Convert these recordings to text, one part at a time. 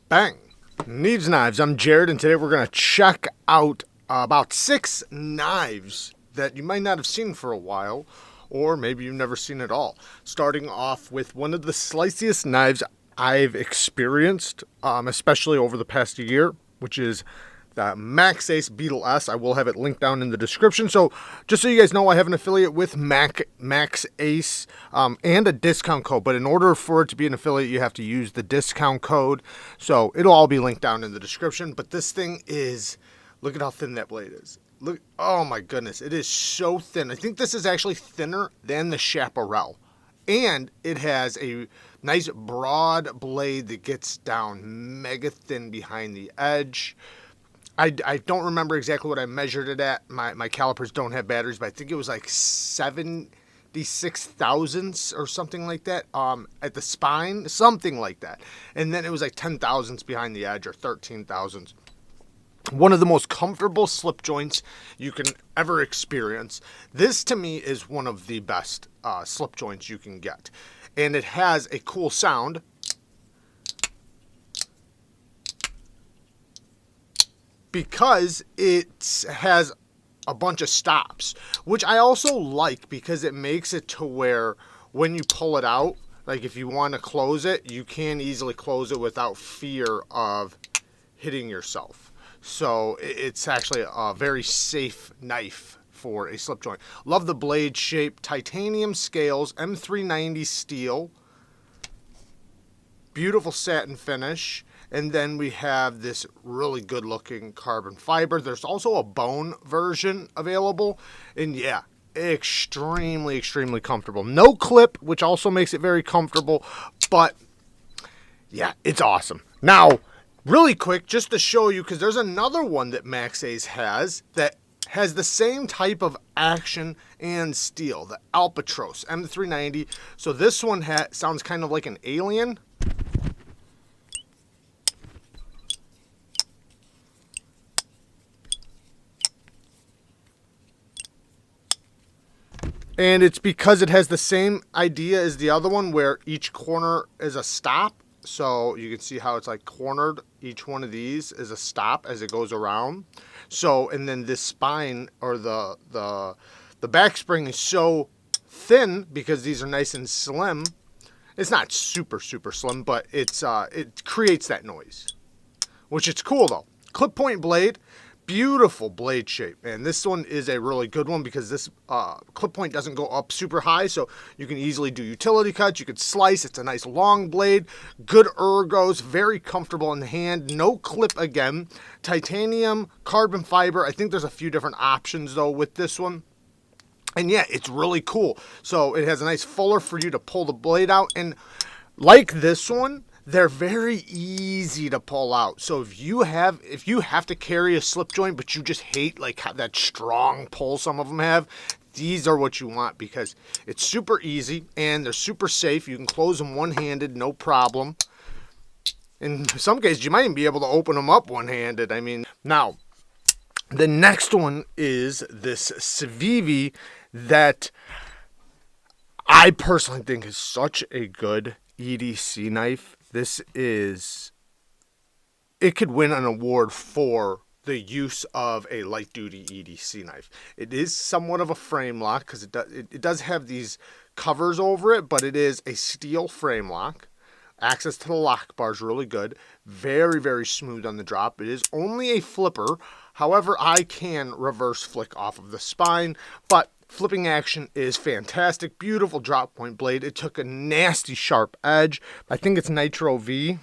Bang! Neeves Knives. I'm Jared, and today we're going to check out about 6 knives that you might not have seen for a while, or maybe you've never seen at all. Starting off with one of the sliciest knives I've experienced, especially over the past year, which is the Max Ace Beetle S. I will have it linked down in the description. So just so you guys know, I have an affiliate with Max Ace and a discount code. But in order for it to be an affiliate, you have to use the discount code. So it'll all be linked down in the description. But this thing is, look at how thin that blade is. Look, oh my goodness, it is so thin. I think this is actually thinner than the Chaparral. And it has a nice broad blade that gets down mega thin behind the edge. I don't remember exactly what I measured it at. My calipers don't have batteries, but I think it was like 76 thousandths or something like that at the spine, something like that. And then it was like 10 thousandths behind the edge or 13 thousandths. One of the most comfortable slip joints you can ever experience. This to me is one of the best slip joints you can get. And it has a cool sound. Because it has a bunch of stops, which I also like because it makes it to where when you pull it out, like if you want to close it, you can easily close it without fear of hitting yourself. So it's actually a very safe knife for a slip joint. Love the blade shape, titanium scales, M390 steel, beautiful satin finish. And then we have this really good looking carbon fiber. There's also a bone version available. And yeah, extremely, extremely comfortable. No clip, which also makes it very comfortable. But yeah, it's awesome. Now, really quick, just to show you, because there's another one that Max Ace has that has the same type of action and steel, the Albatros M390. So this one sounds kind of like an alien. And it's because it has the same idea as the other one where each corner is a stop. So you can see how it's like cornered. Each one of these is a stop as it goes around. So, and then this spine or the back spring is so thin because these are nice and slim. It's not super, super slim, but it creates that noise, which it's cool though. Clip point blade. Beautiful blade shape, and this one is a really good one because this clip point doesn't go up super high, so you can easily do utility cuts. You could slice. It's a nice long blade, good ergos, very comfortable in the hand. No clip again. Titanium, carbon fiber. I think there's a few different options though with this one. And yeah, it's really cool. So it has a nice fuller for you to pull the blade out, and like this one, they're very easy to pull out. So if you have to carry a slip joint, but you just hate like that strong pull some of them have, these are what you want because it's super easy and they're super safe. You can close them one-handed, no problem. In some cases, you might even be able to open them up one-handed. I mean, now, the next one is this CIVIVI that I personally think is such a good EDC knife. It could win an award for the use of a light duty EDC knife. It is somewhat of a frame lock because it does have these covers over it, but it is a steel frame lock. Access to the lock bar is really good. Very, very smooth on the drop. It is only a flipper. However, I can reverse flick off of the spine, but flipping action is fantastic. Beautiful drop point blade. It took a nasty sharp edge. I think it's Nitro V.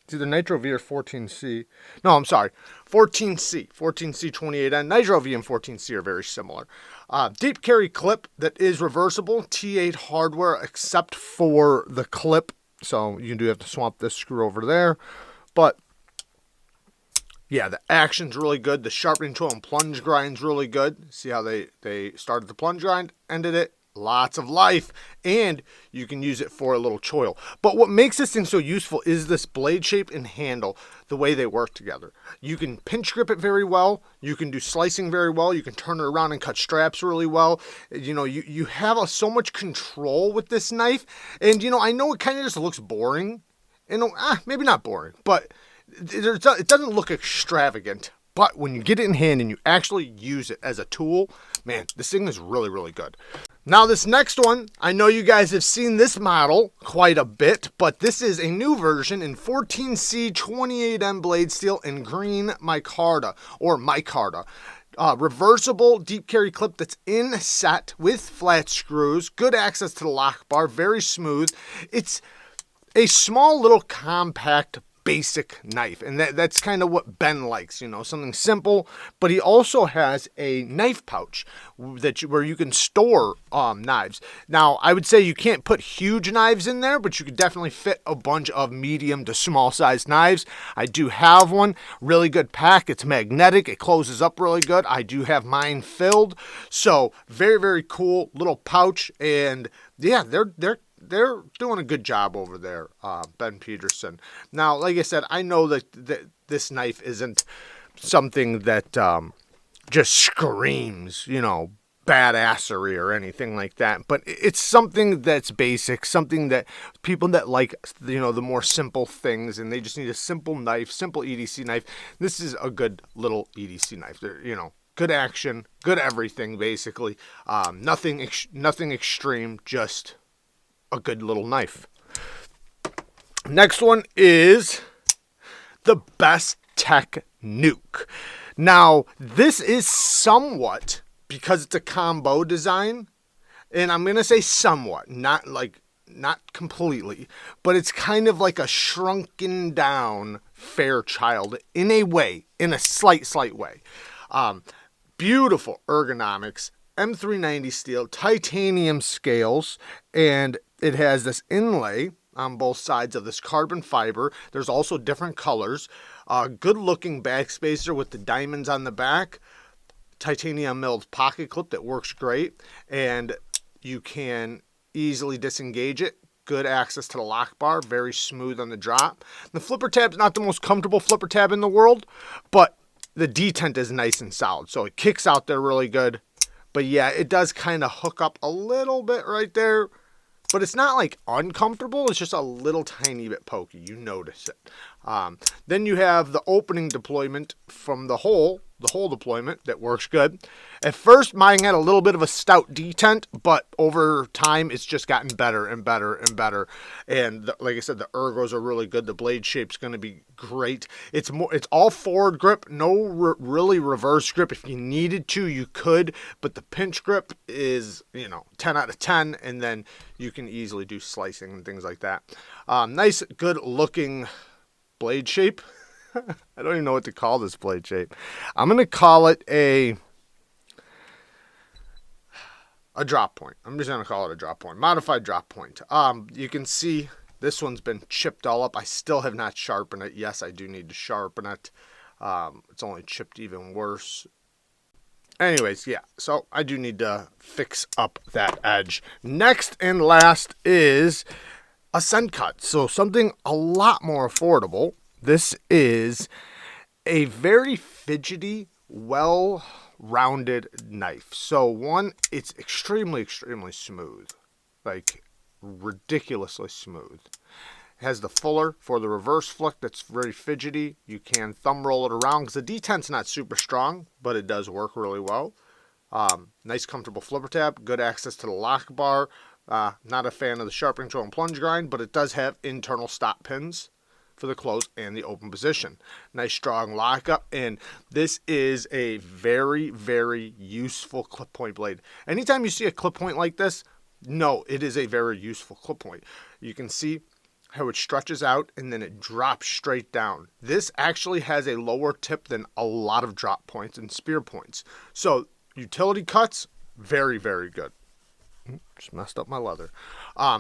It's either Nitro V or 14C. No, I'm sorry. 14C. 14C 28N. Nitro V and 14C are very similar. Deep carry clip that is reversible. T8 hardware except for the clip. So you do have to swap this screw over there. But yeah, the action's really good. The sharpening tool and plunge grind's really good. See how they started the plunge grind, ended it. Lots of life, and you can use it for a little choil. But what makes this thing so useful is this blade shape and handle, the way they work together. You can pinch grip it very well. You can do slicing very well. You can turn it around and cut straps really well. You know, you have so much control with this knife. And, you know, I know it kind of just looks boring maybe not boring, but it doesn't look extravagant. But when you get it in hand and you actually use it as a tool, man, this thing is really, really good. Now this next one, I know you guys have seen this model quite a bit, but this is a new version in 14C 28M blade steel in green micarta or micarta. Reversible deep carry clip that's in set with flat screws, good access to the lock bar, very smooth. It's a small little compact basic knife, and that's kind of what Ben likes, you know, something simple. But he also has a knife pouch where you can store knives. Now I would say you can't put huge knives in there, but you could definitely fit a bunch of medium to small size knives. I do have one, really good pack. It's magnetic, it closes up really good. I do have mine filled, so very, very cool little pouch. And yeah, they're doing a good job over there, Ben Peterson. Now, like I said, I know that this knife isn't something that just screams, you know, badassery or anything like that, but it's something that's basic, something that people that like, you know, the more simple things, and they just need a simple knife, simple EDC knife. This is a good little EDC knife. They're, you know, good action, good everything, basically. Nothing extreme, just a good little knife. Next one is the BESTECH Nuke. Now, this is somewhat, because it's a combo design, and I'm going to say somewhat, not completely, but it's kind of like a shrunken down Fairchild in a way, in a slight way. Beautiful ergonomics, M390 steel, titanium scales, and it has this inlay on both sides of this carbon fiber. There's also different colors. Good looking backspacer with the diamonds on the back. Titanium milled pocket clip that works great. And you can easily disengage it. Good access to the lock bar. Very smooth on the drop. The flipper tab's not the most comfortable flipper tab in the world, but the detent is nice and solid. So it kicks out there really good. But yeah, it does kind of hook up a little bit right there. But it's not like uncomfortable. It's just a little tiny bit pokey. You notice it. Then you have the opening deployment from the hole deployment that works good. At first, mine had a little bit of a stout detent, but over time, it's just gotten better and better and better. And like I said, the ergos are really good. The blade shape's going to be great. It's all forward grip, no really reverse grip. If you needed to, you could, but the pinch grip is, you know, 10 out of 10, and then you can easily do slicing and things like that. Nice, good looking blade shape. I don't even know what to call this blade shape. I'm going to call it a drop point. I'm just going to call it a drop point. Modified drop point. You can see this one's been chipped all up. I still have not sharpened it. Yes, I do need to sharpen it. It's only chipped even worse. Anyways, yeah, so I do need to fix up that edge. Next and last is a SENCUT. So something a lot more affordable. This is a very fidgety, well-rounded knife. So one, it's extremely smooth, like ridiculously smooth. It has the fuller for the reverse flick that's very fidgety. You can thumb roll it around because the detent's not super strong, but it does work really well. Nice comfortable flipper tab, good access to the lock bar. Not a fan of the sharpening tool and plunge grind, but it does have internal stop pins for the close and the open position. Nice strong lockup, and this is a very useful clip point blade. Anytime you see a clip point like this, no, it is a very useful clip point. You can see how it stretches out and then it drops straight down. This actually has a lower tip than a lot of drop points and spear points. So utility cuts, very good. Just messed up my leather.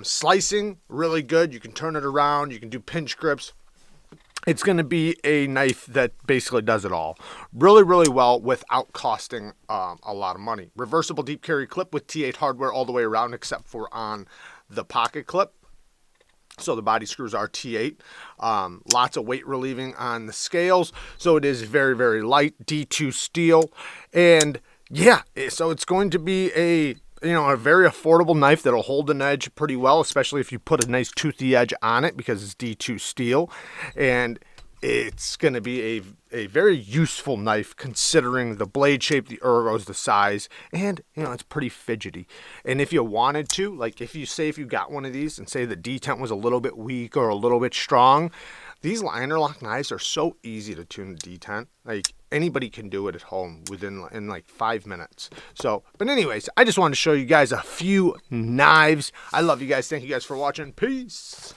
Slicing, really good. You can turn it around. You can do pinch grips. It's going to be a knife that basically does it all really well without costing a lot of money. Reversible deep carry clip with T8 hardware all the way around except for on the pocket clip. So the body screws are T8. Lots of weight relieving on the scales. So it is very light, D2 steel. And yeah, so it's going to be a you know, a very affordable knife that'll hold an edge pretty well, especially if you put a nice toothy edge on it because it's D2 steel. And it's going to be a very useful knife considering the blade shape, the ergos, the size, and, you know, it's pretty fidgety. And if you wanted to, like if you got one of these and say the detent was a little bit weak or a little bit strong, these liner lock knives are so easy to tune the detent. Like anybody can do it at home in like 5 minutes. So, but anyways, I just wanted to show you guys a few knives. I love you guys. Thank you guys for watching. Peace.